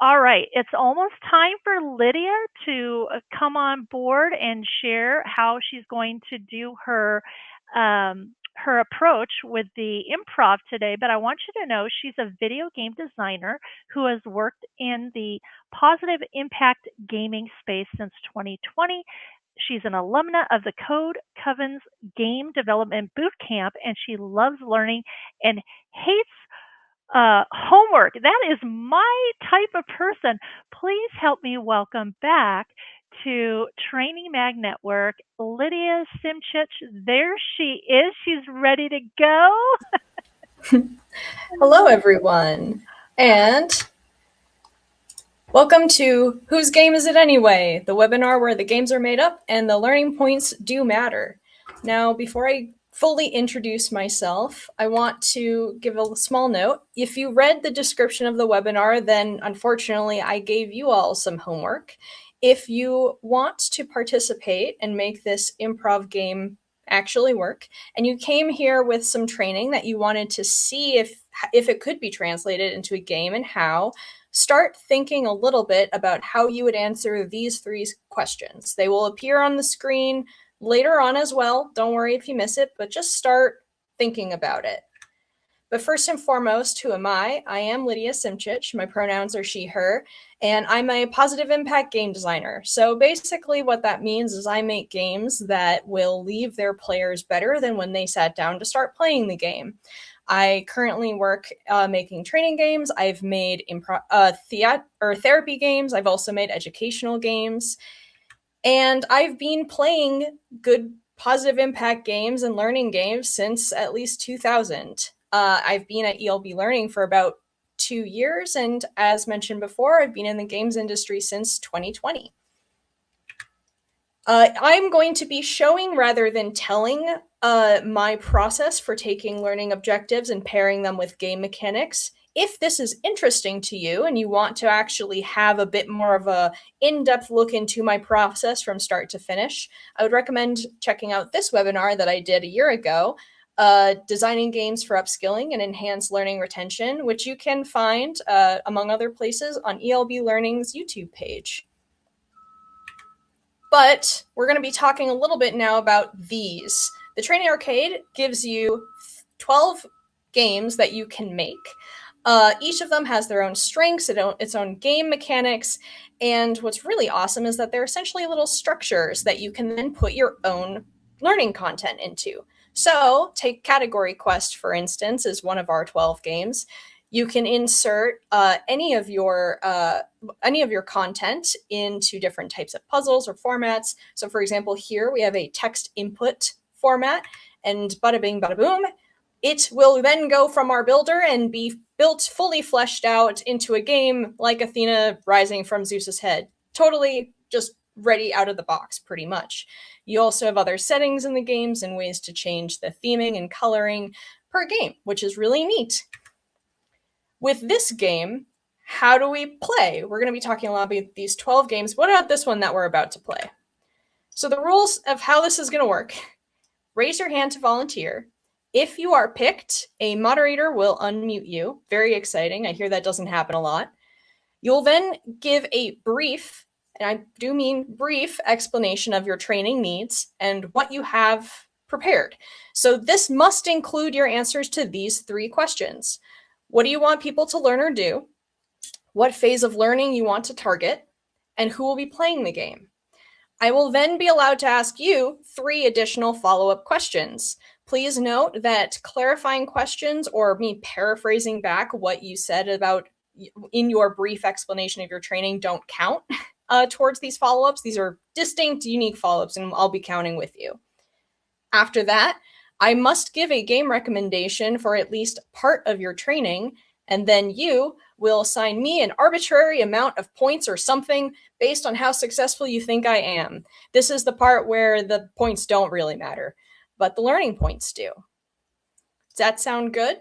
All right, it's almost time for Lydia to come on board and share how she's going to do her approach with the improv today. But I want you to know she's a video game designer who has worked in the positive impact gaming space since 2020. She's an alumna of the Code Covens Game Development Bootcamp, and she loves learning and hates homework. That is my type of person. Please help me welcome back to Training Mag Network, Lydia Symchych. There she is. She's ready to go. Hello, everyone, and welcome to Whose Game Is It Anyway? The webinar where the games are made up and the learning points do matter. Now, before I fully introduce myself, I want to give a small note. If you read the description of the webinar, then unfortunately I gave you all some homework. If you want to participate and make this improv game actually work, and you came here with some training that you wanted to see if it could be translated into a game and how, start thinking a little bit about how you would answer these three questions. They will appear on the screen later on as well. Don't worry if you miss it, but just start thinking about it. But first and foremost, who am I? I am Lydia Symchych. My pronouns are she, her, and I'm a positive impact game designer. So basically what that means is I make games that will leave their players better than when they sat down to start playing the game. I currently work making training games. I've made therapy games. I've also made educational games. And I've been playing good positive impact games and learning games since at least 2000. I've been at ELB Learning for about 2 years. And as mentioned before, I've been in the games industry since 2020. I'm going to be showing rather than telling my process for taking learning objectives and pairing them with game mechanics. If this is interesting to you and you want to actually have a bit more of a in-depth look into my process from start to finish, I would recommend checking out this webinar that I did a year ago, Designing Games for Upskilling and Enhanced Learning Retention, which you can find, among other places, on ELB Learning's YouTube page. But we're going to be talking a little bit now about these. The Training Arcade gives you 12 games that you can make. Each of them has their own strengths, its own game mechanics, and what's really awesome is that they're essentially little structures that you can then put your own learning content into. So take Category Quest, for instance, is one of our 12 games. You can insert any of your content into different types of puzzles or formats. So for example, here we have a text input format, and bada bing, bada boom, it will then go from our builder and be built fully fleshed out into a game like Athena rising from Zeus's head. Totally just ready out of the box, pretty much. You also have other settings in the games and ways to change the theming and coloring per game, which is really neat. With this game, how do we play? We're going to be talking a lot about these 12 games. What about this one that we're about to play? So the rules of how this is going to work. Raise your hand to volunteer. If you are picked, a moderator will unmute you. Very exciting. I hear that doesn't happen a lot. You'll then give a brief, and I do mean brief, explanation of your training needs and what you have prepared. So this must include your answers to these three questions. What do you want people to learn or do? What phase of learning you want to target? And who will be playing the game? I will then be allowed to ask you 3 additional follow-up questions. Please note that clarifying questions or me paraphrasing back what you said about in your brief explanation of your training don't count towards these follow-ups. These are distinct, unique follow-ups, and I'll be counting with you. After that, I must give a game recommendation for at least part of your training, and then you will assign me an arbitrary amount of points or something based on how successful you think I am. This is the part where the points don't really matter, but the learning points do. Does that sound good?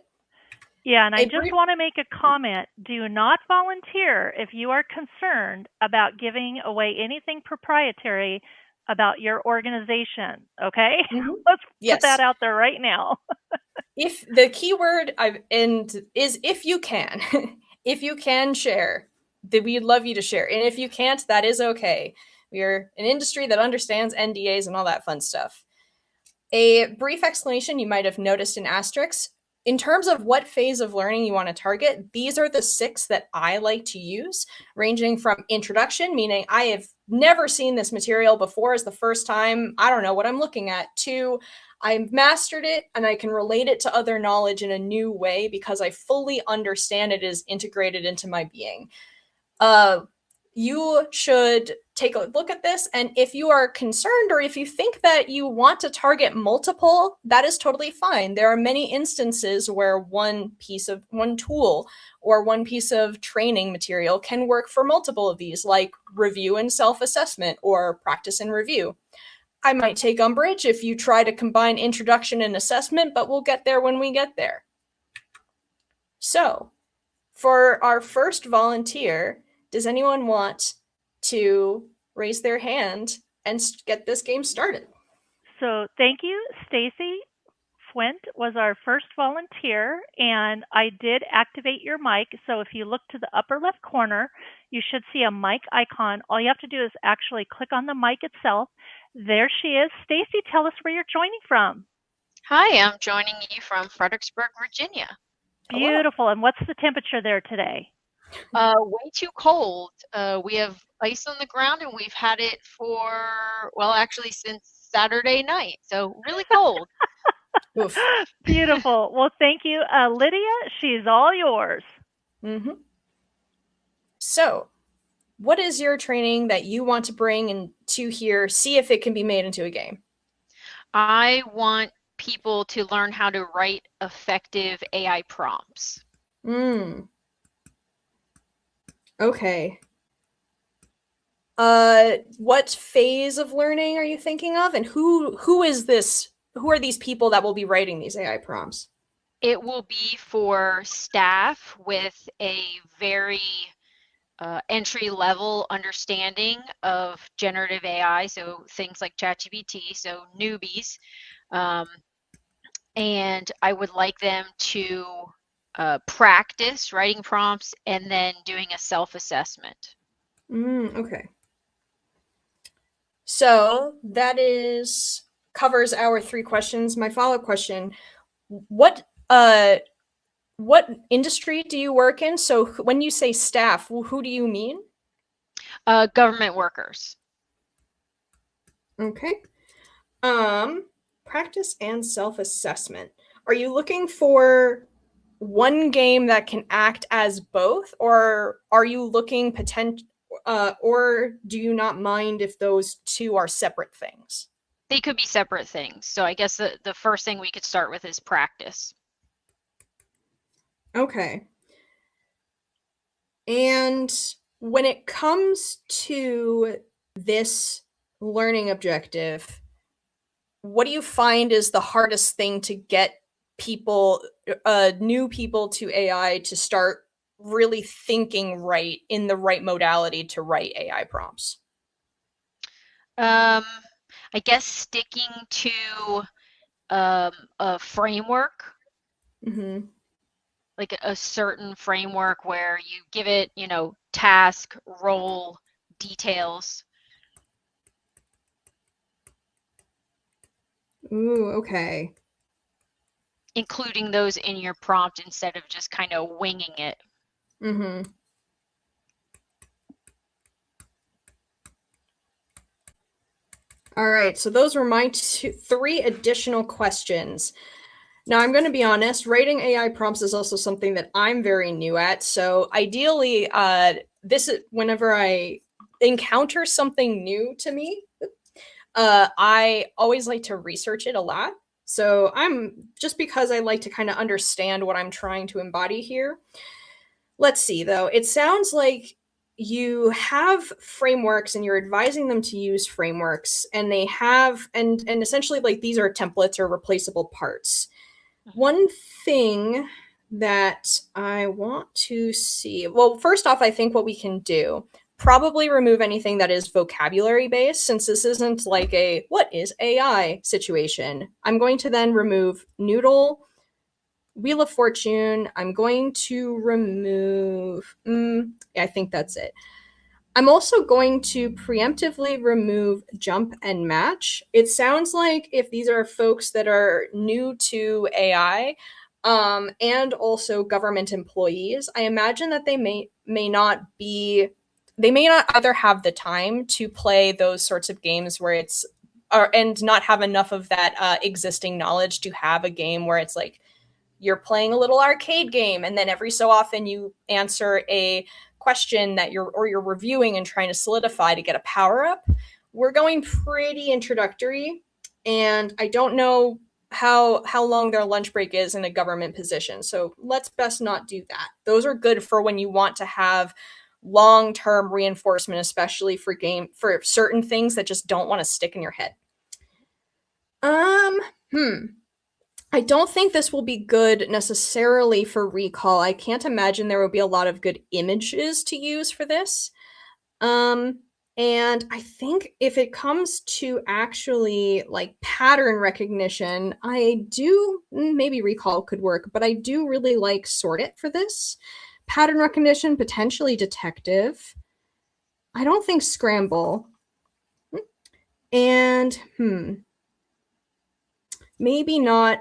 Yeah, and I just want to make a comment. Do not volunteer if you are concerned about giving away anything proprietary about your organization, okay? Mm-hmm. Let's put that out there right now. If the keyword is if you can, if you can share, we'd love you to share. And if you can't, that is okay. We're an industry that understands NDAs and all that fun stuff. A brief explanation you might have noticed in asterisks. In terms of what phase of learning you want to target, these are the 6 that I like to use, ranging from introduction, meaning I have never seen this material before, is the first time, I don't know what I'm looking at, to I've mastered it and I can relate it to other knowledge in a new way because I fully understand it is integrated into my being. You should take a look at this, and if you are concerned or if you think that you want to target multiple, that is totally fine. There are many instances where one tool or one piece of training material can work for multiple of these, like review and self-assessment or practice and review. I might take umbrage if you try to combine introduction and assessment, but we'll get there when we get there. So, for our first volunteer, does anyone want to raise their hand and get this game started? So thank you, Stacy. Fuent was our first volunteer, and I did activate your mic. So if you look to the upper left corner, you should see a mic icon. All you have to do is actually click on the mic itself. There she is. Stacy, tell us where you're joining from. Hi, I'm joining you from Fredericksburg, Virginia. Beautiful. And what's the temperature there today? Way too cold. We have ice on the ground and we've had it for, well, actually since Saturday night. So really cold. Oof. Beautiful. Well, thank you. Lydia, she's all yours. Mm-hmm. So, what is your training that you want to bring into here? See if it can be made into a game. I want people to learn how to write effective AI prompts. Okay. What phase of learning are you thinking of, and who is this? Who are these people that will be writing these AI prompts? It will be for staff with a very entry-level understanding of generative AI, so things like ChatGPT, so newbies. And I would like them to practice writing prompts and then doing a self-assessment. Okay. So that covers our 3 questions. My follow-up question, what industry do you work in? So when you say staff, who do you mean? Government workers. Okay. Practice and self-assessment. Are you looking for one game that can act as both, or are you looking or do you not mind if those 2 are separate things? They could be separate things. So I guess the first thing we could start with is practice. Okay. And when it comes to this learning objective, what do you find is the hardest thing to get people, new people to AI to start really thinking right in the right modality to write AI prompts? I guess sticking to a framework, like a certain framework where you give it, task, role, details. Ooh, okay. Including those in your prompt instead of just kind of winging it. All right, so those were my 3 additional questions. Now, I'm going to be honest, writing AI prompts is also something that I'm very new at. So ideally, this is whenever I encounter something new to me, I always like to research it a lot. So just because I like to kind of understand what I'm trying to embody here. Let's see, though. It sounds like you have frameworks and you're advising them to use frameworks, and they have, and essentially like these are templates or replaceable parts. One thing that I want to see, well, first off, I think what we can do, probably remove anything that is vocabulary based, since this isn't like a what is AI situation. I'm going to then remove noodle, Wheel of Fortune. I'm going to remove, I think that's it. I'm also going to preemptively remove jump and match. It sounds like if these are folks that are new to AI, and also government employees, I imagine that they may not either have the time to play those sorts of games where it's, and not have enough of that existing knowledge to have a game where it's like you're playing a little arcade game and then every so often you answer a question that you're reviewing and trying to solidify to get a power up. We're going pretty introductory, and I don't know how long their lunch break is in a government position, so let's best not do that. Those are good for when you want to have long-term reinforcement, especially for certain things that just don't want to stick in your head. I don't think this will be good necessarily for recall. I can't imagine there will be a lot of good images to use for this. And I think if it comes to actually like pattern recognition, I do, maybe recall could work, but I do really like sort it for this. Pattern recognition, potentially detective. I don't think scramble. And maybe not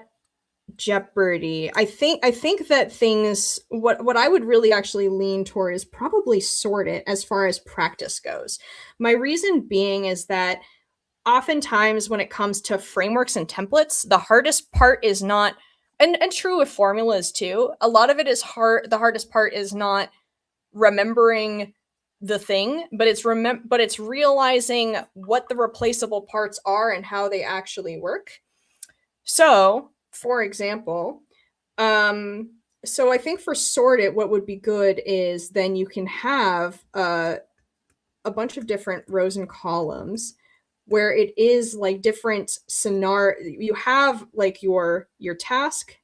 Jeopardy. I think that things, what I would really actually lean toward is probably sort it as far as practice goes. My reason being is that oftentimes when it comes to frameworks and templates, the hardest part is not, and true with formulas too, a lot of it is hard. The hardest part is not remembering the thing, but it's realizing what the replaceable parts are and how they actually work. So, for example, so I think for sort it, what would be good is then you can have a bunch of different rows and columns where it is like different scenario. You have like your task,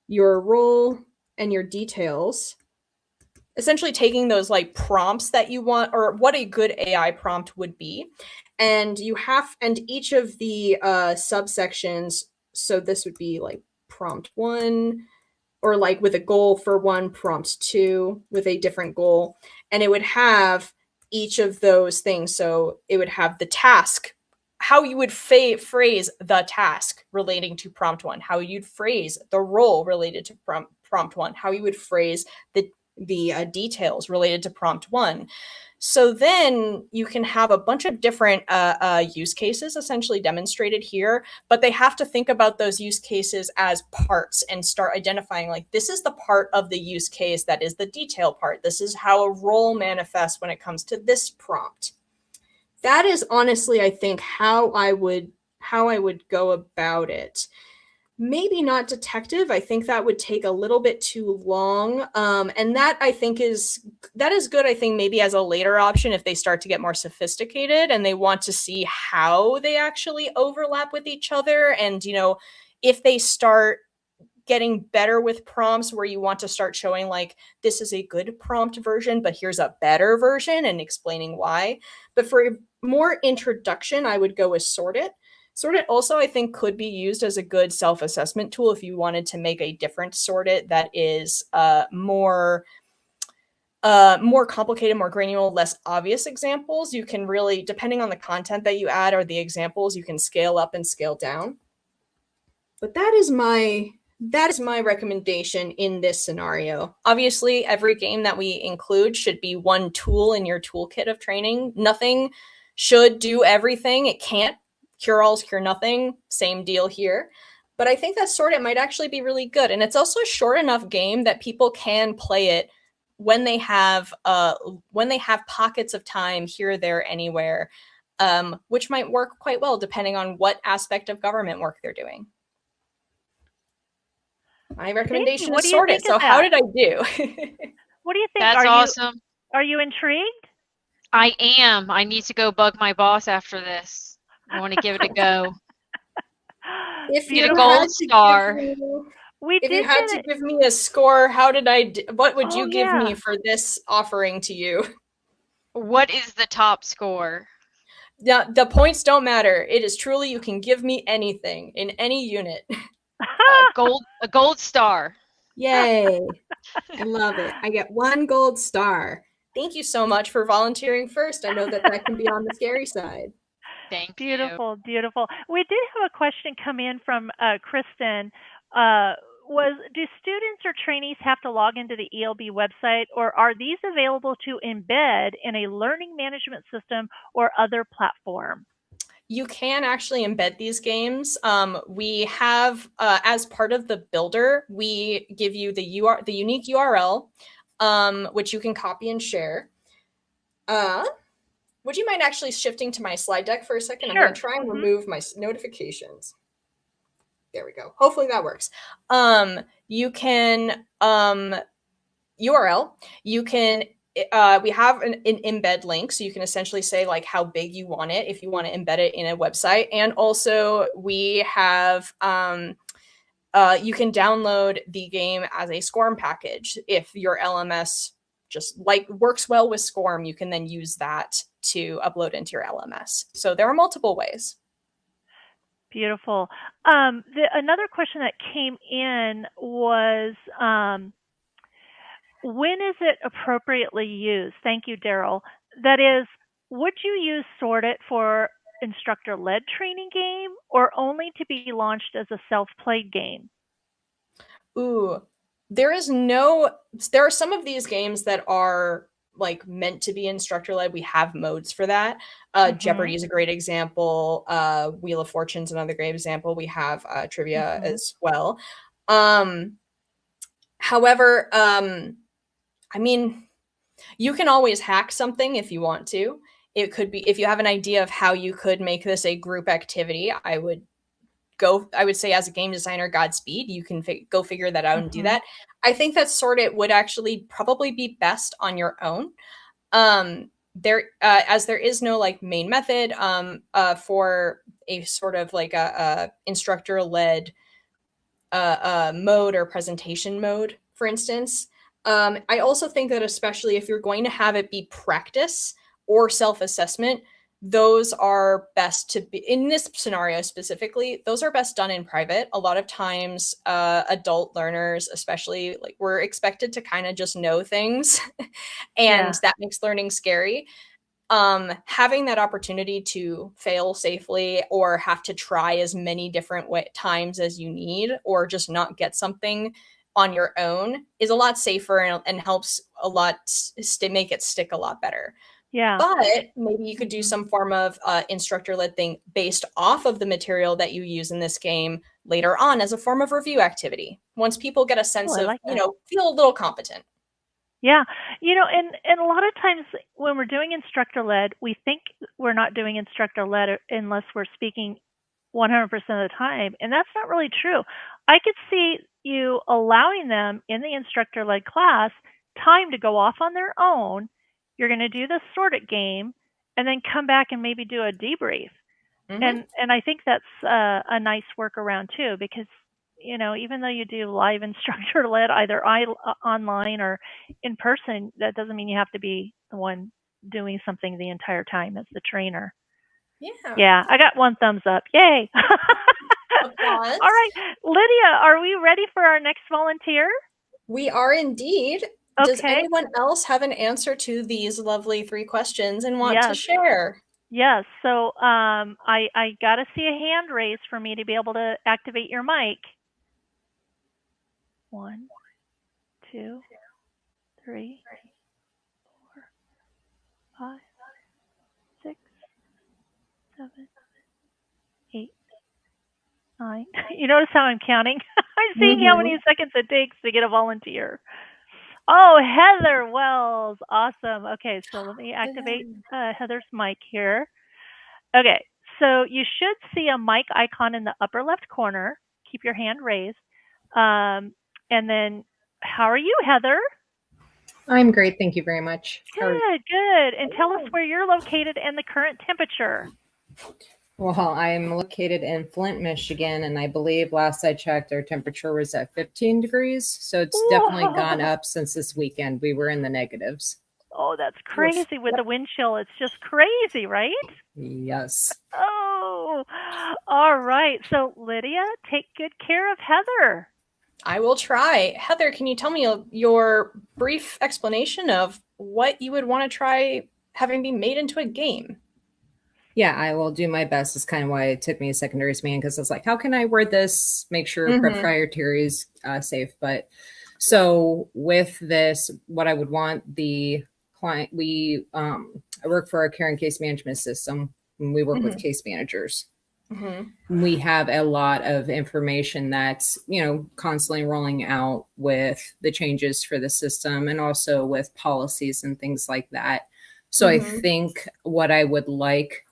your role, and your details. Essentially taking those like prompts that you want, or what a good AI prompt would be. And each of the subsections, so this would be like prompt 1, or like with a goal for 1, prompt 2 with a different goal. And it would have each of those things. So it would have the task, how you would phrase the task relating to prompt 1, how you'd phrase the role related to prompt 1, how you would phrase the details related to prompt 1. So then you can have a bunch of different use cases essentially demonstrated here, but they have to think about those use cases as parts and start identifying like, this is the part of the use case that is the detail part. This is how a role manifests when it comes to this prompt. That is honestly, I think, how I would go about it. Maybe not detective. I think that would take a little bit too long. And that I think is good, I think, maybe as a later option if they start to get more sophisticated and they want to see how they actually overlap with each other. And, if they start getting better with prompts where you want to start showing like, this is a good prompt version, but here's a better version and explaining why. But for more introduction, I would go with sort it. Sort it also, I think, could be used as a good self-assessment tool if you wanted to make a different sort it that is more complicated, more granular, less obvious examples. You can really, depending on the content that you add or the examples, you can scale up and scale down. But that is my recommendation in this scenario. Obviously, every game that we include should be one tool in your toolkit of training. Nothing should do everything. It can't. Cure-alls cure nothing. Same deal here. But I think that sort it might actually be really good. And it's also a short enough game that people can play it when they have pockets of time here, there, anywhere, which might work quite well depending on what aspect of government work they're doing. My recommendation is sort it. So how did I do? What do you think? That's awesome. Are you intrigued? I am. I need to go bug my boss after this. I want to give it a go. If you get a gold star. If you had to give me a score, what would you give me for this offering to you? What is the top score? The points don't matter. It is truly, you can give me anything in any unit. A gold star. Yay. I love it. I get 1 gold star. Thank you so much for volunteering first. I know that can be on the scary side. Thank you. Beautiful, beautiful. We did have a question come in from Kristen. Do students or trainees have to log into the ELB website, or are these available to embed in a learning management system or other platform? You can actually embed these games. We have, as part of the builder, we give you the unique URL, which you can copy and share. Would you mind actually shifting to my slide deck for a second? Sure. I'm going to try and remove my notifications. There we go. Hopefully that works. You can URL. You can. We have an embed link, so you can essentially say like how big you want it if you want to embed it in a website, and also we have. You can download the game as a SCORM package if your LMS just works well with SCORM. You can then use that to upload into your LMS. So there are multiple ways. Beautiful. Another question that came in was, when is it appropriately used? Thank you, Daryl. That is, would you use Sort It for instructor-led training game, or only to be launched as a self-played game? Ooh, there are some of these games that are like meant to be instructor-led. We have modes for that. Jeopardy is a great example. Wheel of Fortune's another great example. We have trivia as well. However, I mean, you can always hack something if you want to. It could be, if you have an idea of how you could make this a group activity, I would say as a game designer, Godspeed. You can go figure that out and do that. I think that Sort It would actually probably be best on your own. As there is no like main method for a sort of like a instructor-led mode or presentation mode, for instance. I also think that especially if you're going to have it be practice or self-assessment, those are best to be, in this scenario specifically, those are best done in private. A lot of times, adult learners, especially, like, we're expected to kind of just know things, and that makes learning scary. Having that opportunity to fail safely or have to try as many different times as you need, or just not get something on your own, is a lot safer and helps a lot make it stick a lot better. Yeah. But maybe you could do some form of instructor-led thing based off of the material that you use in this game later on as a form of review activity. Once people get a sense of, feel a little competent. Yeah. And a lot of times when we're doing instructor-led, we think we're not doing instructor-led unless we're speaking 100% of the time. And that's not really true. I could see you allowing them in the instructor-led class time to go off on their own. You're going to do the Sort It game and then come back and maybe do a debrief. And I think that's a nice workaround too, because, even though you do live instructor-led, either online or in person, that doesn't mean you have to be the one doing something the entire time as the trainer. Yeah, I got 1 thumbs up. Yay. All right, Lydia, are we ready for our next volunteer? We are indeed. Okay. Does anyone else have an answer to these lovely 3 questions and want to share? Yes. So I got to see a hand raised for me to be able to activate your mic. 1, 2, 3, 4, 5, 6, 7, 8, 9. You notice how I'm counting? I'm seeing how many seconds it takes to get a volunteer. Oh, Heather Wells. Awesome. Okay, so let me activate Heather's mic here. Okay, so you should see a mic icon in the upper left corner. Keep your hand raised. And then, how are you, Heather? I'm great. Thank you very much. Good. And tell us where you're located and the current temperature. Well, I'm located in Flint, Michigan, and I believe last I checked, our temperature was at 15 degrees. So it's definitely gone up since this weekend. We were in the negatives. Oh, that's crazy with the wind chill. It's just crazy, right? Yes. Oh, all right. So, Lydia, take good care of Heather. I will try. Heather, can you tell me your brief explanation of what you would want to try having be made into a game? Yeah, I will do my best. Is kind of why it took me a secondary span, because it's like, how can I word this, make sure proprietary is safe. But so with this, what I would want the client, I work for a care and case management system, and we work with case managers. We have a lot of information that's, constantly rolling out with the changes for the system, and also with policies and things like that. So I think what I would like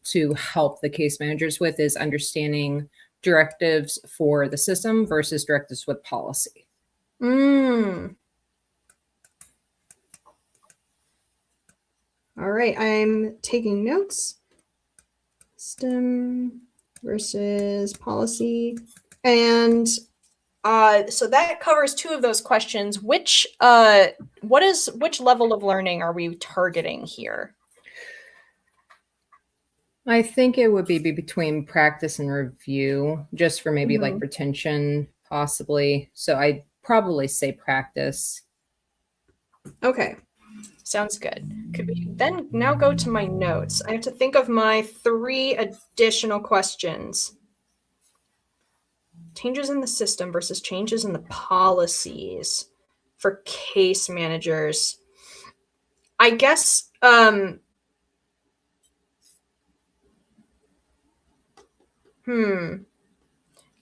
to help the case managers with is understanding directives for the system versus directives with policy. All right, I'm taking notes. System versus policy. And so that covers two of those questions. Which level of learning are we targeting here? I think it would be between practice and review, just for maybe like retention, possibly. So I'd probably say practice. Okay. Sounds good. Could we then now go to my notes? I have to think of my 3 additional questions. Changes in the system versus changes in the policies for case managers. I guess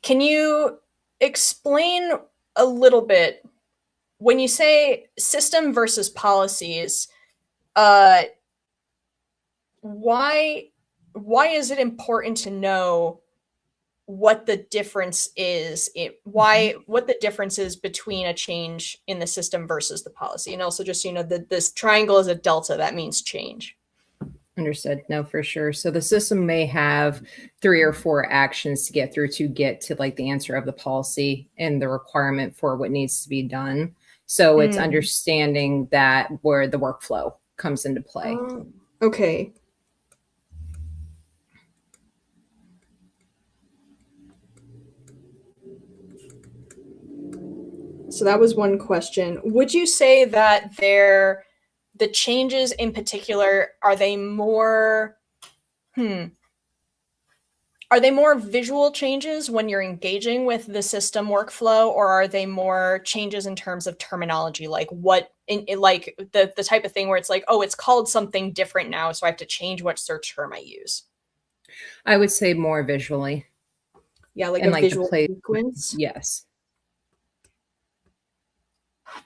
Can you explain a little bit, when you say system versus policies, why is it important to know what the difference is? What the difference is between a change in the system versus the policy? And also, just so you know, that this triangle is a delta, that means change. Understood. No, for sure. So the system may have 3 or 4 actions to get through to get to like the answer of the policy and the requirement for what needs to be done. So it's understanding that where the workflow comes into play. Okay. So that was one question. Would you say that the changes in particular, are they more visual changes when you're engaging with the system workflow, or are they more changes in terms of terminology, like like the type of thing where it's like, oh, it's called something different now, so I have to change what search term I use? I would say more visually. Yeah, like a visual sequence. Yes.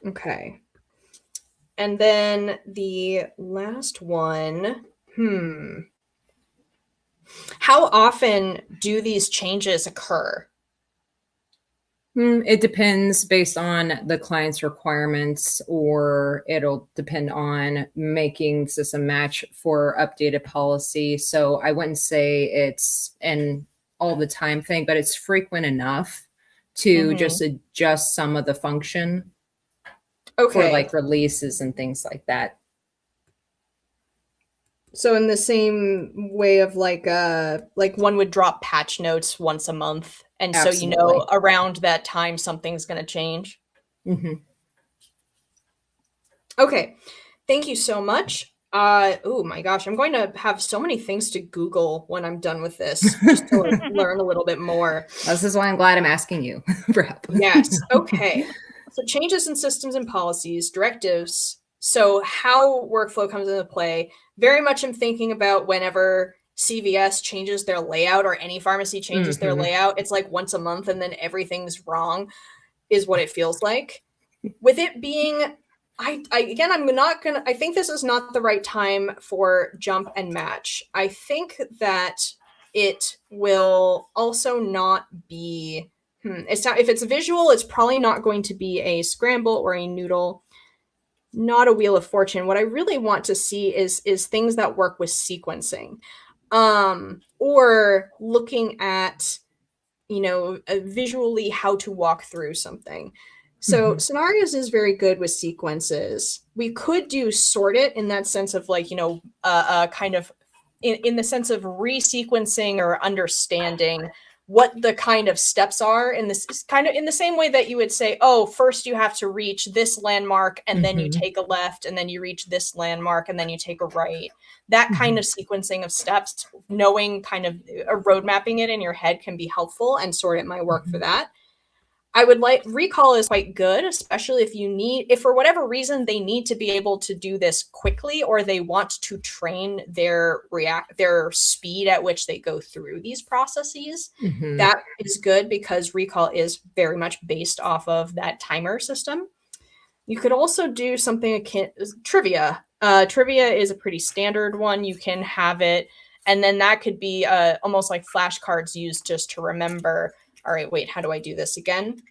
Okay. And then the last one, how often do these changes occur? It depends based on the client's requirements, or it'll depend on making the system match for updated policy. So I wouldn't say it's an all the time thing, but it's frequent enough to just adjust some of the function for like releases and things like that. So in the same way of like one would drop patch notes once a month, and Absolutely. So you know around that time something's going to change. Okay, thank you so much. Oh my gosh, I'm going to have so many things to Google when I'm done with this, just to learn a little bit more. This is why I'm glad I'm asking you for help. Yes. Okay. So changes in systems and policies, directives. So how workflow comes into play. Very much I'm thinking about whenever CVS changes their layout, or any pharmacy changes their layout, it's like once a month and then everything's wrong, is what it feels like. With it being, I think this is not the right time for jump and match. I think that it will also not be, if it's visual, it's probably not going to be a scramble or a noodle, not a wheel of fortune. What I really want to see is things that work with sequencing, or looking at, visually how to walk through something. So scenarios is very good with sequences. We could do sort it in that sense of like, kind of in the sense of resequencing or understanding what the kind of steps are. And this is kind of in the same way that you would say, oh, first you have to reach this landmark and then you take a left and then you reach this landmark and then you take a right. That kind of sequencing of steps, knowing kind of road mapping it in your head can be helpful, and sort it might work for that. I would like recall is quite good, especially if for whatever reason they need to be able to do this quickly, or they want to train their speed at which they go through these processes. That is good because recall is very much based off of that timer system. You could also do something akin trivia. Trivia is a pretty standard one. You can have it, and then that could be almost like flashcards used just to remember. All right, wait, how do I do this again?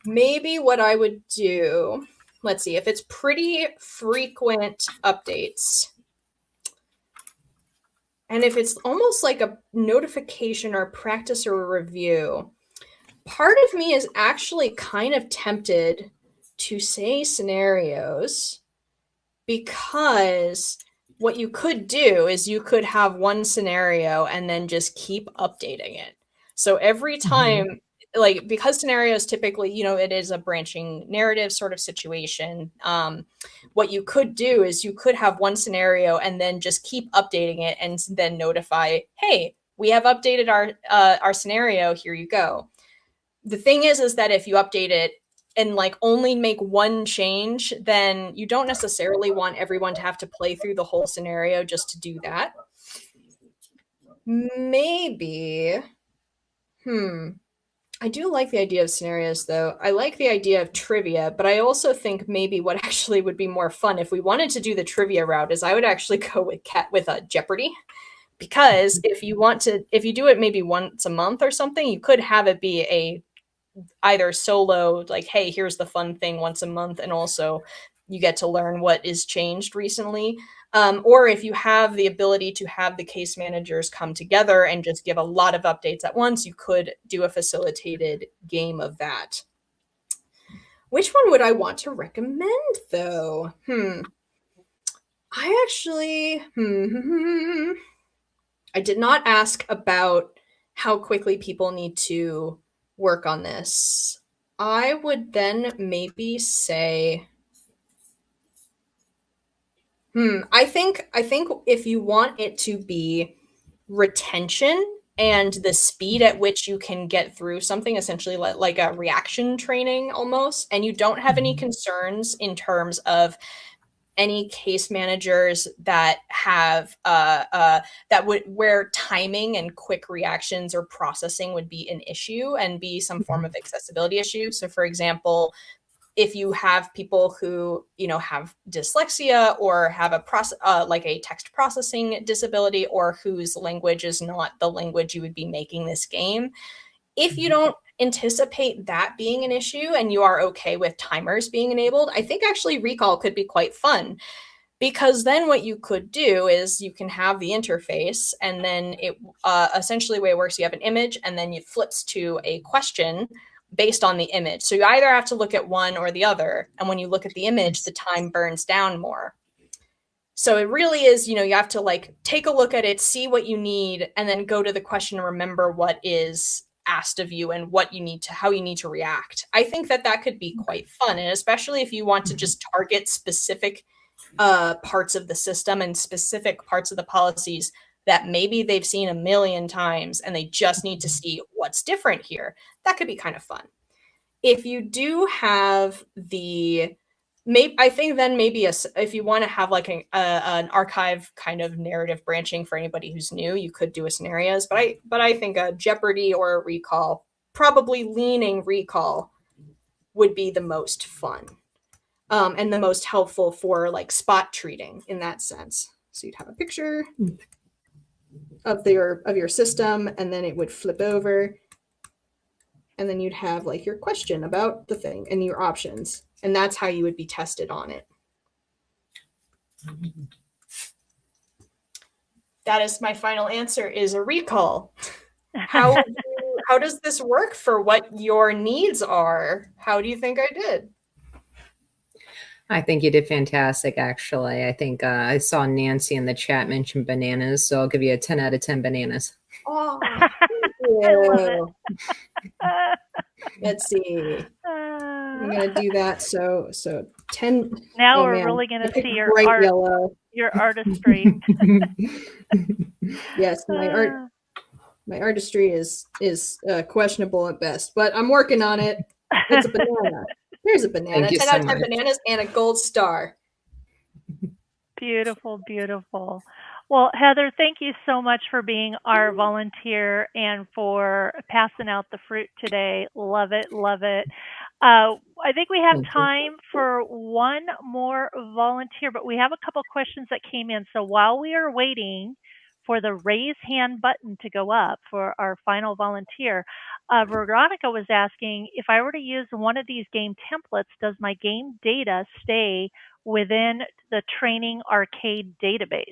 Maybe what I would do, let's see, if it's pretty frequent updates, and if it's almost like a notification or practice or a review, part of me is actually kind of tempted to say scenarios, because what you could do is you could have one scenario and then just keep updating it. So every time, like, because scenarios typically, it is a branching narrative sort of situation. What you could do is you could have one scenario and then just keep updating it and then notify, hey, we have updated our scenario. Here you go. The thing is that if you update it and like only make one change, then you don't necessarily want everyone to have to play through the whole scenario just to do that. Maybe. I do like the idea of scenarios, though. I like the idea of trivia, but I also think maybe what actually would be more fun if we wanted to do the trivia route is I would actually go with Jeopardy. Because if you do it maybe once a month or something, you could have it be either solo, like, hey, here's the fun thing once a month, and also you get to learn what is changed recently. Or if you have the ability to have the case managers come together and just give a lot of updates at once, you could do a facilitated game of that. Which one would I want to recommend, though? I actually, I did not ask about how quickly people need to work on this. I would then maybe say, I think if you want it to be retention and the speed at which you can get through something, essentially like a reaction training almost, and you don't have any concerns in terms of any case managers that have where timing and quick reactions or processing would be an issue and be some form of accessibility issue. So for example, if you have people who, have dyslexia or have like a text processing disability, or whose language is not the language you would be making this game, if you don't anticipate that being an issue and you are okay with timers being enabled, I think actually recall could be quite fun. Because then what you could do is you can have the interface, and then it essentially the way it works, you have an image and then it flips to a question based on the image. So you either have to look at one or the other. And when you look at the image, the time burns down more. So it really is, you have to like take a look at it, see what you need, and then go to the question and remember what is asked of you and how you need to react. I think that could be quite fun. And especially if you want to just target specific parts of the system and specific parts of the policies that maybe they've seen a million times and they just need to see what's different here, that could be kind of fun. If you do have I think then maybe if you want to have like an archive kind of narrative branching for anybody who's new, you could do a scenarios. But I think a Jeopardy or a recall, probably leaning recall, would be the most fun and the most helpful for like spot treating in that sense. So you'd have a picture of your system, and then it would flip over, and then you'd have like your question about the thing and your options, and that's how you would be tested on it. That is my final answer, is a recall. How how does this work for what your needs are? How do you think I did? I think you did fantastic, actually. I think I saw Nancy in the chat mention bananas, so I'll give you a 10 out of 10 bananas. Oh, I love it. let's see. I'm gonna do that. So 10. Now oh, we're man. really I gonna picked see your bright art, yellow. your artistry. Yes, my artistry is questionable at best, but I'm working on it. It's a banana. There's a banana. Thank you 10 so out of 10 much. bananas and a gold star. Beautiful, beautiful. Well, Heather, thank you so much for being our volunteer and for passing out the fruit today. Love it, love it. I think we have Thank you. time for one more volunteer, but we have a couple questions that came in. So while we are waiting for the raise hand button to go up for our final volunteer, Veronica was asking, if I were to use one of these game templates, does my game data stay within the training arcade database?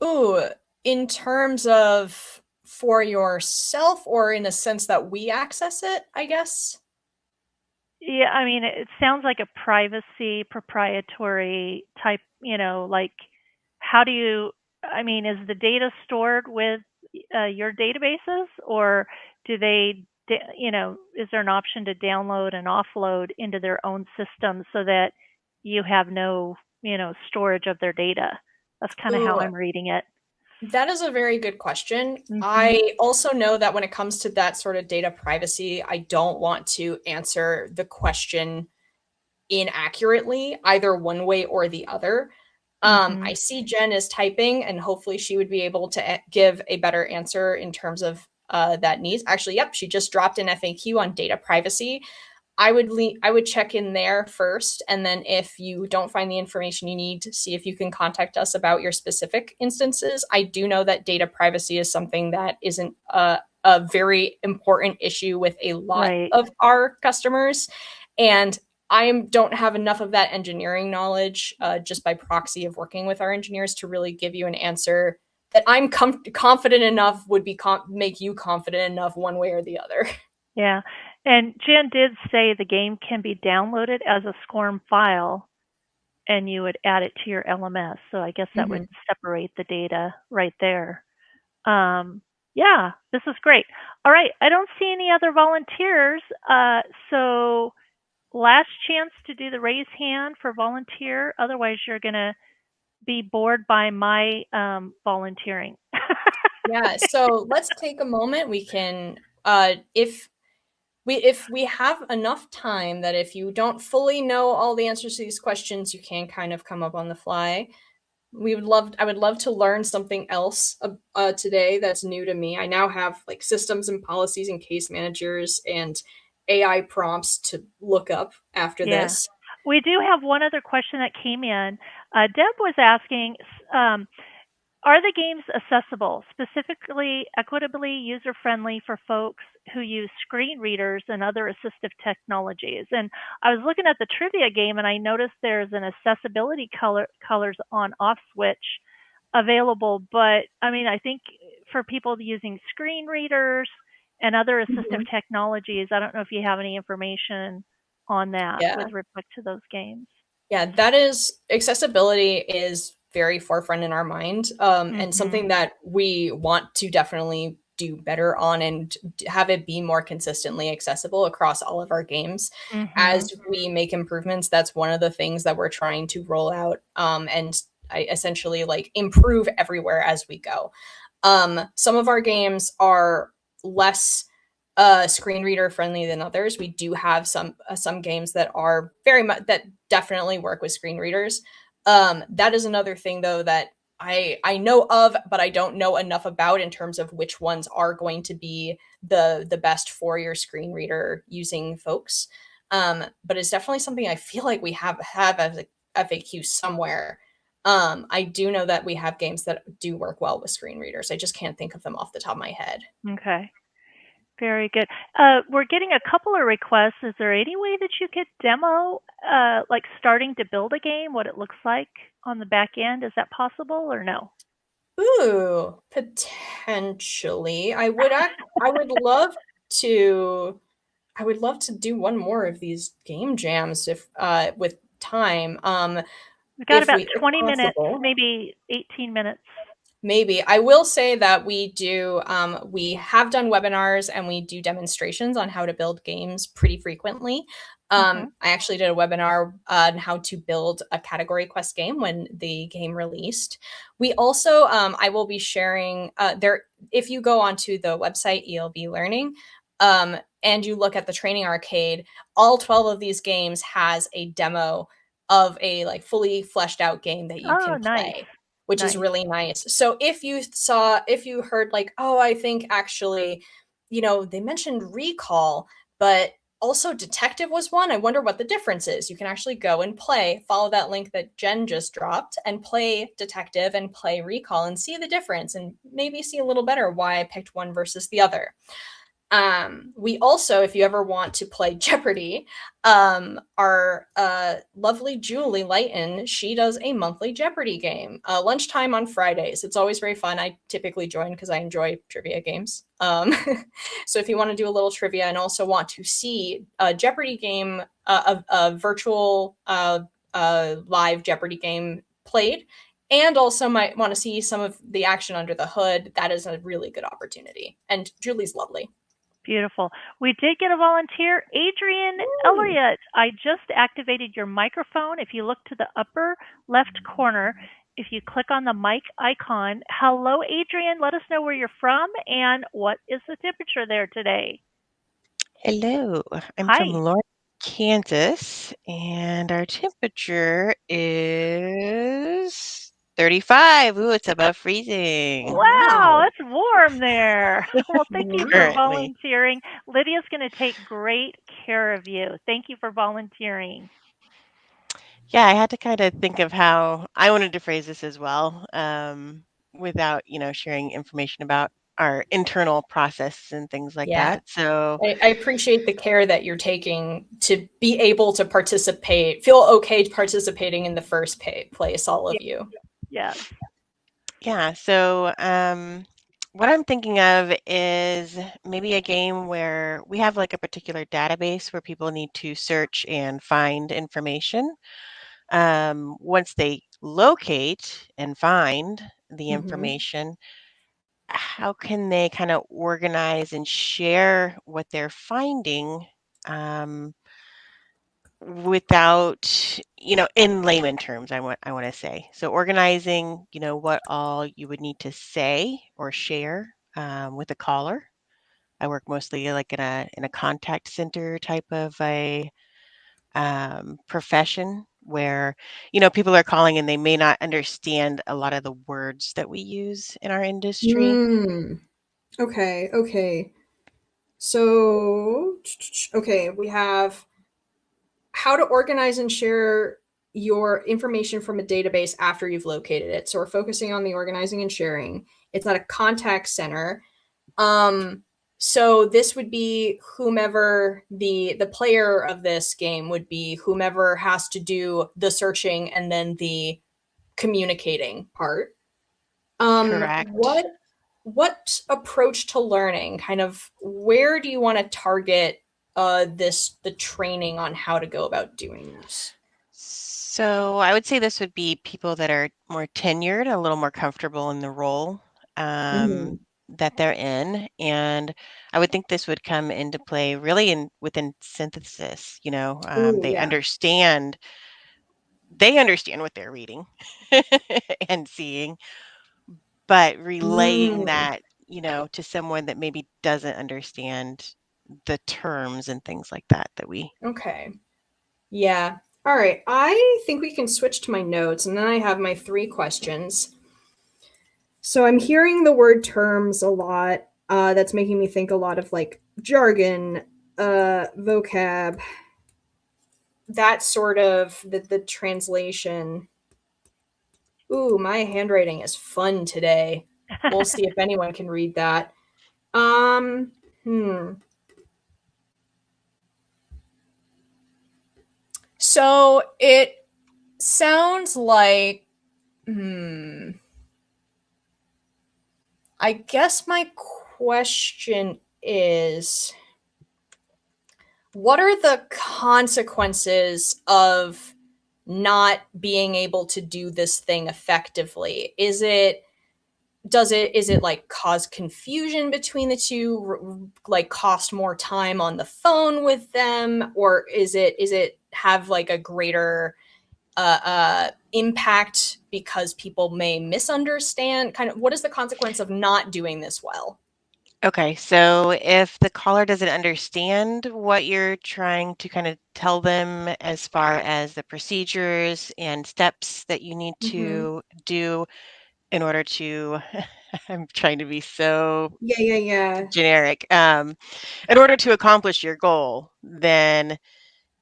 Ooh, in terms of for yourself or in a sense that we access it, I guess? Yeah, I mean, it sounds like a privacy, proprietary type, like how do you, I mean, is the data stored with your databases, or do they, is there an option to download and offload into their own system so that you have no, storage of their data? That's kind of how Ooh, I'm reading it. that is a very good question. Mhm. I also know that when it comes to that sort of data privacy, I don't want to answer the question inaccurately, either one way or the other. I see Jen is typing, and hopefully she would be able to give a better answer in terms of that needs. Actually, yep, she just dropped an FAQ on data privacy. I would check in there first, and then if you don't find the information you need, to see if you can contact us about your specific instances. I do know that data privacy is something that isn't a very important issue with a lot Right. of our customers, and I don't have enough of that engineering knowledge just by proxy of working with our engineers to really give you an answer that I'm confident enough would be make you confident enough one way or the other. Yeah. And Jen did say the game can be downloaded as a SCORM file and you would add it to your LMS. So I guess that would separate the data right there. Yeah, this is great. All right. I don't see any other volunteers. So last chance to do the raise hand for volunteer. Otherwise, you're going to be bored by my volunteering. Yeah, so let's take a moment. We can if we have enough time that if you don't fully know all the answers to these questions, you can kind of come up on the fly. I would love to learn something else today that's new to me. I now have like systems and policies and case managers and AI prompts to look up after this. We do have one other question that came in. Deb was asking, are the games accessible, specifically equitably user-friendly for folks who use screen readers and other assistive technologies? And I was looking at the trivia game and I noticed there's an accessibility colors on off switch available. But I mean, I think for people using screen readers and other assistive technologies, I don't know if you have any information on that with respect to those games. Yeah, that is accessibility is very forefront in our mind, and something that we want to definitely do better on and have it be more consistently accessible across all of our games. As we make improvements, that's one of the things that we're trying to roll out, and I essentially like improve everywhere as we go. Some of our games are less screen reader friendly than others. We do have some games that are very much that definitely work with screen readers. That is another thing though that I know of, but I don't know enough about in terms of which ones are going to be the best for your screen reader using folks. But it's definitely something I feel like we have as a FAQ somewhere. I do know that we have games that do work well with screen readers. I just can't think of them off the top of my head. Okay. Very good. We're getting a couple of requests. Is there any way that you could demo, like starting to build a game, what it looks like on the back end? Is that possible or no? Ooh, potentially. I would love to do one more of these game jams if with time. We've got about If 20 minutes, possible. maybe 18 minutes. Maybe. I will say that we have done webinars and we do demonstrations on how to build games pretty frequently. I actually did a webinar on how to build a category quest game when the game released. We also, I will be sharing there, if you go onto the website ELB Learning, and you look at the training arcade, all 12 of these games has a demo of a like fully fleshed out game that you can play. Which is really nice. So if you heard like, oh, I think actually, they mentioned Recall, but also Detective was one. I wonder what the difference is. You can actually go and follow that link that Jen just dropped and play Detective and play Recall and see the difference and maybe see a little better why I picked one versus the other. We also, if you ever want to play Jeopardy, our lovely Julie Lighton, she does a monthly Jeopardy game, lunchtime on Fridays. It's always very fun. I typically join because I enjoy trivia games. So if you want to do a little trivia and also want to see a Jeopardy game, a virtual live Jeopardy game played, and also might want to see some of the action under the hood, that is a really good opportunity. And Julie's lovely. Beautiful. We did get a volunteer. Adrian Elliott, I just activated your microphone. If you look to the upper left corner, if you click on the mic icon, hello, Adrian. Let us know where you're from and what is the temperature there today. Hello, I'm from Lawrence, Kansas, and our temperature is 35. Ooh, it's above freezing. Wow, it's warm there. Well, thank you for Currently. volunteering. Lydia's going to take great care of you. Thank you for volunteering. Yeah, I had to kind of think of how I wanted to phrase this as well, without, sharing information about our internal process and things like that. So I appreciate the care that you're taking to be able to feel okay participating in the first place, all of you. Yes. Yeah, so what I'm thinking of is maybe a game where we have like a particular database where people need to search and find information. Once they locate and find the information, how can they kind of organize and share what they're finding without, in layman terms, I want to say. So organizing, what all you would need to say or share with a caller. I work mostly like in a contact center type of a profession where, people are calling and they may not understand a lot of the words that we use in our industry. Okay. So, we have how to organize and share your information from a database after you've located it. So we're focusing on the organizing and sharing. It's at a contact center. So this would be whomever the player of this game would be, whomever has to do the searching and then the communicating part. Correct. What approach to learning, kind of where do you want to target the training on how to go about doing this? So I would say this would be people that are more tenured, a little more comfortable in the role that they're in. And I would think this would come into play really within synthesis. They understand what they're reading and seeing, but relaying that, to someone that maybe doesn't understand the terms and things like that we. Okay. Yeah. All right. I think we can switch to my notes, and then I have my 3 questions. So I'm hearing the word terms a lot. That's making me think a lot of like jargon, vocab, that sort of the translation. Ooh, my handwriting is fun today. We'll see if anyone can read that. So it sounds like I guess my question is, what are the consequences of not being able to do this thing effectively? Is it like cause confusion between the two, like cost more time on the phone with them, or is it have like a greater impact because people may misunderstand? Kind of, what is the consequence of not doing this well? Okay, so if the caller doesn't understand what you're trying to kind of tell them as far as the procedures and steps that you need to do in order to, I'm trying to be so Yeah. generic, in order to accomplish your goal, then,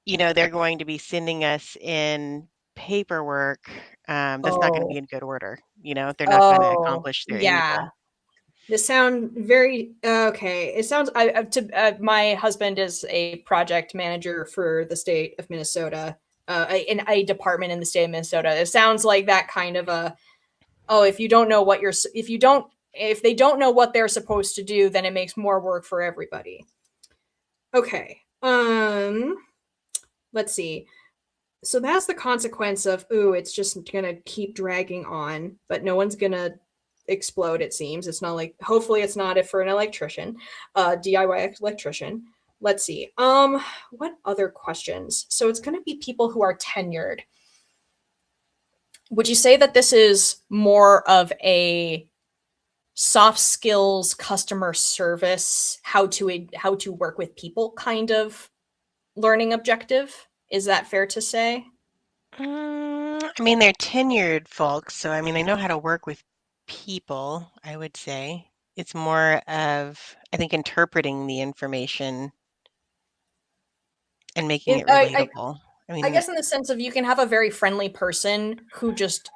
they're going to be sending us in paperwork, that's not going to be Oh. in good order. They're not going to Oh, accomplish their end yeah. goal. This sound very okay. It sounds. My husband is a project manager for the state of Minnesota, in a department in the state of Minnesota. It sounds like that kind of a. Oh, if they don't know what they're supposed to do, then it makes more work for everybody. Okay. Let's see. So that's the consequence of, it's just gonna keep dragging on, but no one's gonna explode, it seems. It's not like, hopefully it's not for an electrician, DIY electrician. Let's see. What other questions? So it's gonna be people who are tenured. Would you say that this is more of a soft skills, customer service, how to work with people kind of learning objective? Is that fair to say? I mean, they're tenured folks, so I mean, they know how to work with people, I would say. It's more of, I think, interpreting the information and making it relatable. I I mean, guess in the sense of, you can have a very friendly person who just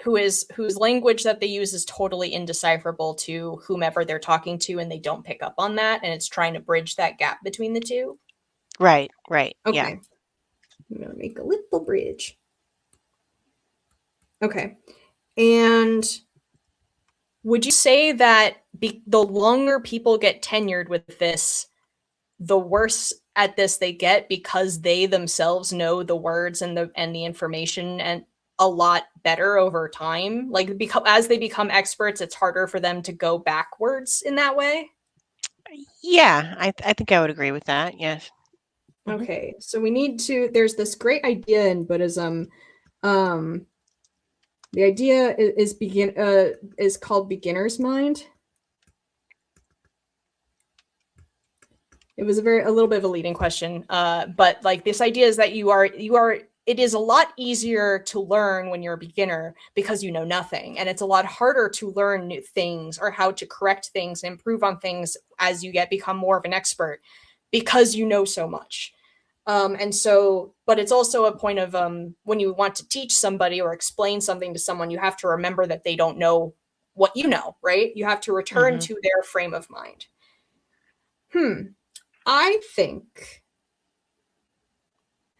whose language that they use is totally indecipherable to whomever they're talking to, and they don't pick up on that, and it's trying to bridge that gap between the two. right, yeah. Okay. I'm gonna make a little bridge. Okay. And would you say that the longer people get tenured with this, the worse at this they get, because they themselves know the words and the information and a lot better over time? Like, as they become experts, it's harder for them to go backwards in that way? Yeah, I think I would agree with that, yes. Okay, so there's this great idea in Buddhism. The idea is called beginner's mind. It was a little bit of a leading question, but like, this idea is that it is a lot easier to learn when you're a beginner because you know nothing, and it's a lot harder to learn new things or how to correct things and improve on things as you become more of an expert, because you know so much. But it's also a point of, when you want to teach somebody or explain something to someone, you have to remember that they don't know what you know, right? You have to return to their frame of mind. I think,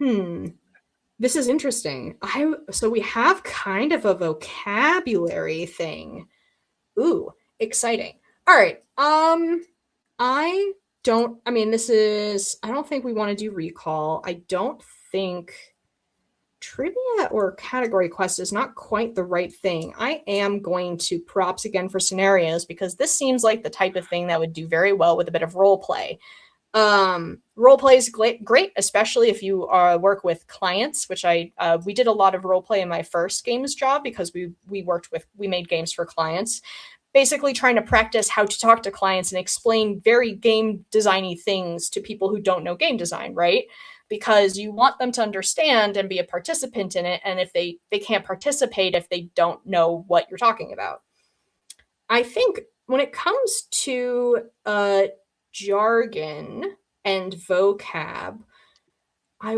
this is interesting. So we have kind of a vocabulary thing. Ooh, exciting. All right. I don't think we want to do recall. I don't think trivia or category quest is not quite the right thing. I am going to props again for scenarios, because this seems like the type of thing that would do very well with a bit of role play. Role play is great, especially if you work with clients, which we did a lot of role play in my first games job, because we made games for clients, basically trying to practice how to talk to clients and explain very game designy things to people who don't know game design, right? Because you want them to understand and be a participant in it, and if they can't participate if they don't know what you're talking about. I think when it comes to jargon and vocab, I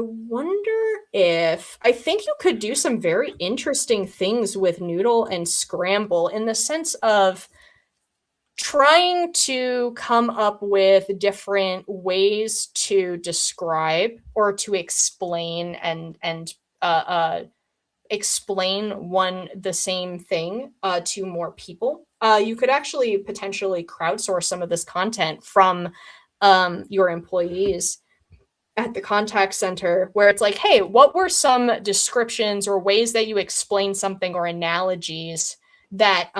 think you could do some very interesting things with Noodle and Scramble, in the sense of trying to come up with different ways to describe or to explain and explain the same thing to more people. you could actually potentially crowdsource some of this content from your employees at the contact center, where it's like, hey, what were some descriptions or ways that you explain something or analogies that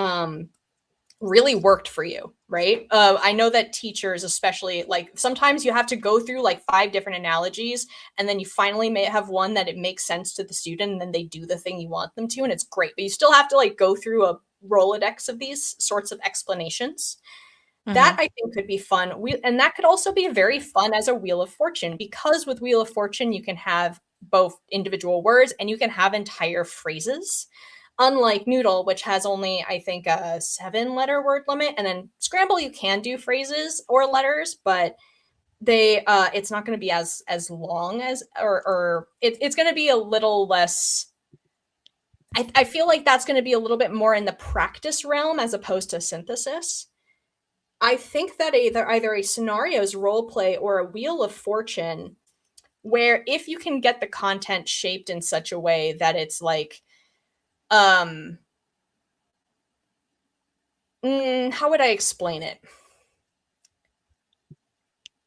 really worked for you, right? I know that teachers, especially, like sometimes you have to go through like 5 different analogies, and then you finally may have one that it makes sense to the student, and then they do the thing you want them to, and it's great. But you still have to like go through a Rolodex of these sorts of explanations. That I think could be fun. And that could also be very fun as a Wheel of Fortune, because with Wheel of Fortune, you can have both individual words and you can have entire phrases. Unlike Noodle, which has only, I think, a 7-letter word limit. And then Scramble, you can do phrases or letters, but it's not going to be as long as, or it's going to be a little less. I feel like that's going to be a little bit more in the practice realm as opposed to synthesis. I think that either a scenarios role play or a Wheel of Fortune, where if you can get the content shaped in such a way that it's like, how would I explain it?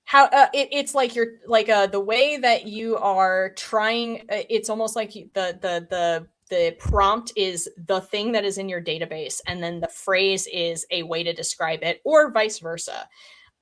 How it's like you're like the way that you are trying. It's almost like the prompt is the thing that is in your database, and then the phrase is a way to describe it, or vice versa.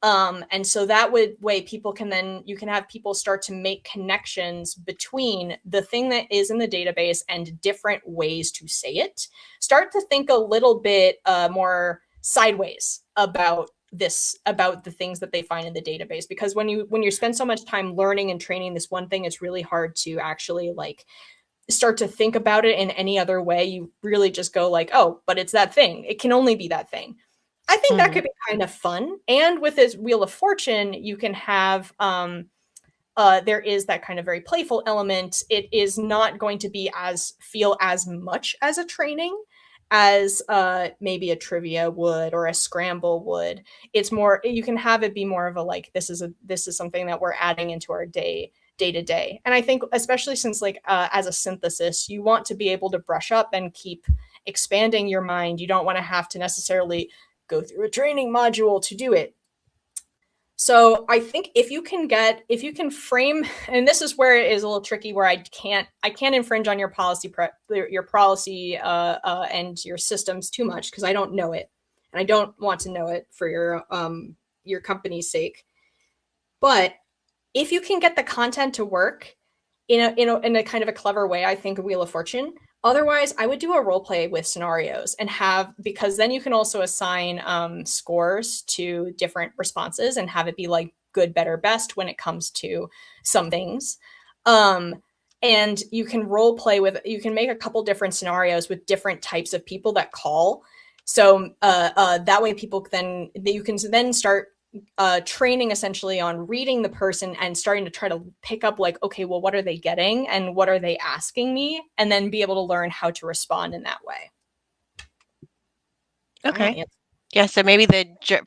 And so that way people can you can have people start to make connections between the thing that is in the database and different ways to say it. Start to think a little bit more sideways about the things that they find in the database, because when you spend so much time learning and training this one thing, it's really hard to actually like start to think about it in any other way. You really just go like, oh, but it's that thing. It can only be that thing. I think that could be kind of fun. And with this Wheel of Fortune, you can have there is that kind of very playful element. It is not going to be feel as much as a training as maybe a trivia would or a scramble would. It's more, you can have it be more of a like, this is something that we're adding into our day to day. And I think especially since like as a synthesis, you want to be able to brush up and keep expanding your mind. You don't want to have to necessarily go through a training module to do it. So I think if you can frame, and this is where it is a little tricky, where I can't infringe on your policy and your systems too much, because I don't know it, and I don't want to know it for your company's sake. But if you can get the content to work in a kind of a clever way, I think a Wheel of Fortune. Otherwise, I would do a role play with scenarios and because then you can also assign scores to different responses and have it be like good, better, best when it comes to some things. And you can role play you can make a couple different scenarios with different types of people that call. So that way you can then start training essentially on reading the person and starting to try to pick up like, okay, well, what are they getting and what are they asking me? And then be able to learn how to respond in that way. Okay. Yeah, so maybe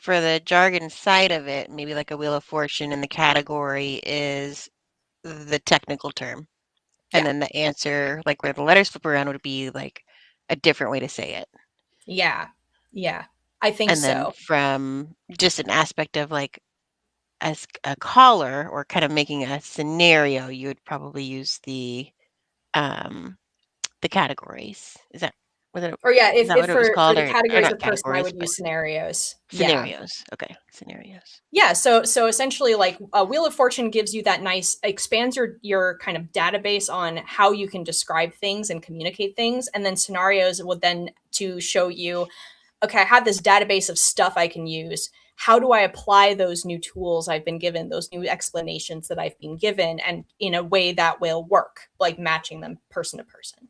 for the jargon side of it, maybe like a Wheel of Fortune, and the category is the technical term. And then the answer, like where the letters flip around, would be like a different way to say it. Yeah. I think so. And then from just an aspect of like as a caller or kind of making a scenario, you would probably use the categories. Is that what it was called? For the categories of person, I would use scenarios. Scenarios. Yeah. Okay. Scenarios. Yeah. So essentially like a Wheel of Fortune gives you that expands your kind of database on how you can describe things and communicate things. And then scenarios would then to show you, okay, I have this database of stuff I can use. How do I apply those new tools I've been given, those new explanations that I've been given, and in a way that will work, like matching them person to person.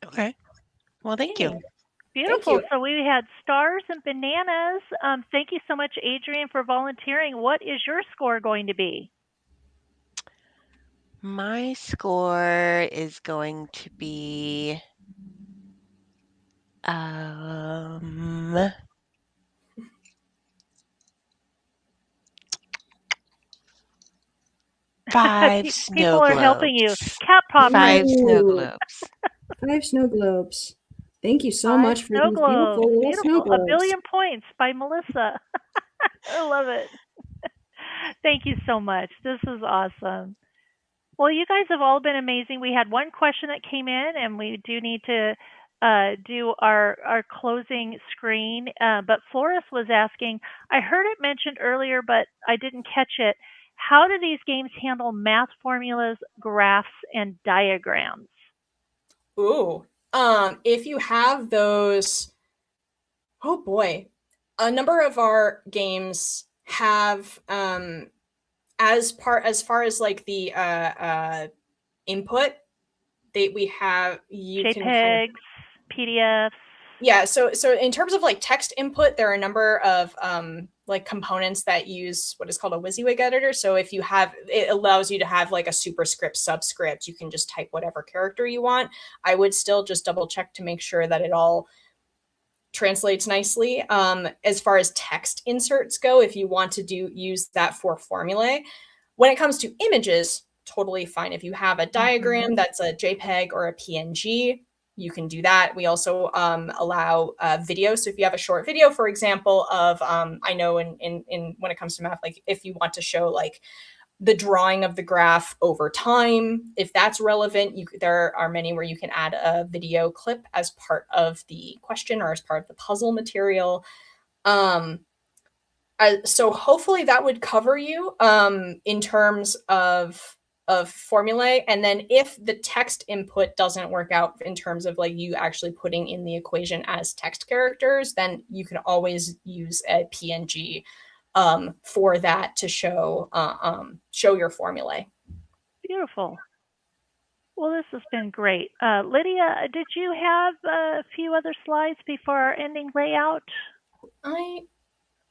Okay. Well, thank you. Beautiful. Thank you. So we had stars and bananas. Thank you so much, Adrian, for volunteering. What is your score going to be? My score is going to be 5 snow globes. People are helping you. Cat pop. 5 snow globes. 5 snow globes. Thank you so 5 much for snow these globes. beautiful little snow Beautiful. A globes. billion points by Melissa. I love it. Thank you so much. This is awesome. Well, you guys have all been amazing. We had one question that came in, and we do need to do our closing screen. But Flores was asking, I heard it mentioned earlier, but I didn't catch it. How do these games handle math formulas, graphs, and diagrams? Ooh. If you have those, oh boy, a number of our games have as far as like the input, we have you can kind of JPEGs, PDFs. yeah, so in terms of like text input, there are a number of like components that use what is called a WYSIWYG editor. So if you have, it allows you to have like a superscript, subscript, you can just type whatever character you want. I would still just double check to make sure that it all translates nicely. As far as text inserts go, if you want to use that for formulae, when it comes to images, totally fine. If you have a diagram that's a JPEG or a PNG, you can do that. We also allow video. So if you have a short video, for example, of I know in when it comes to math, like if you want to show like the drawing of the graph over time, if that's relevant, there are many where you can add a video clip as part of the question or as part of the puzzle material. So hopefully that would cover you in terms of formulae. And then if the text input doesn't work out in terms of like you actually putting in the equation as text characters, then you can always use a PNG for that to show your formulae. Beautiful. Well, this has been great. Lydia, did you have a few other slides before our ending layout?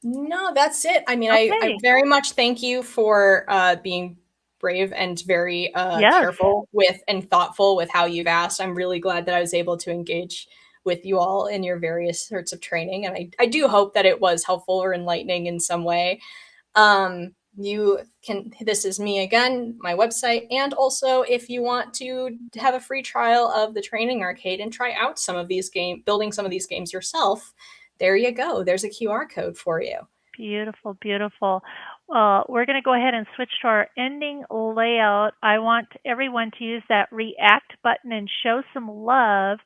No, that's it. I mean, Okay. I very much thank you for being brave and very careful with and thoughtful with how you've asked. I'm really glad that I was able to engage with you all in your various sorts of training. And I do hope that it was helpful or enlightening in some way. This is me again, my website. And also if you want to have a free trial of the training arcade and try out some of these building some of these games yourself, there you go. There's a QR code for you. Beautiful, beautiful. We're going to go ahead and switch to our ending layout. I want everyone to use that react button and show some love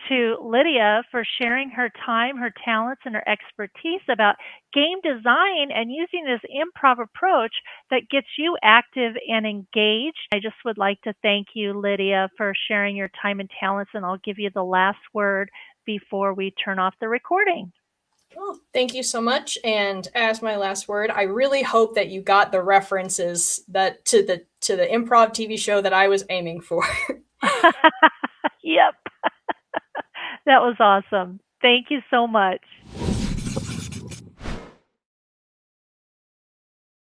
to Lydia for sharing her time, her talents, and her expertise about game design and using this improv approach that gets you active and engaged. I just would like to thank you, Lydia, for sharing your time and talents, and I'll give you the last word before we turn off the recording. Well, thank you so much. And as my last word, I really hope that you got the references that to the improv TV show that I was aiming for. Yep. That was awesome. Thank you so much.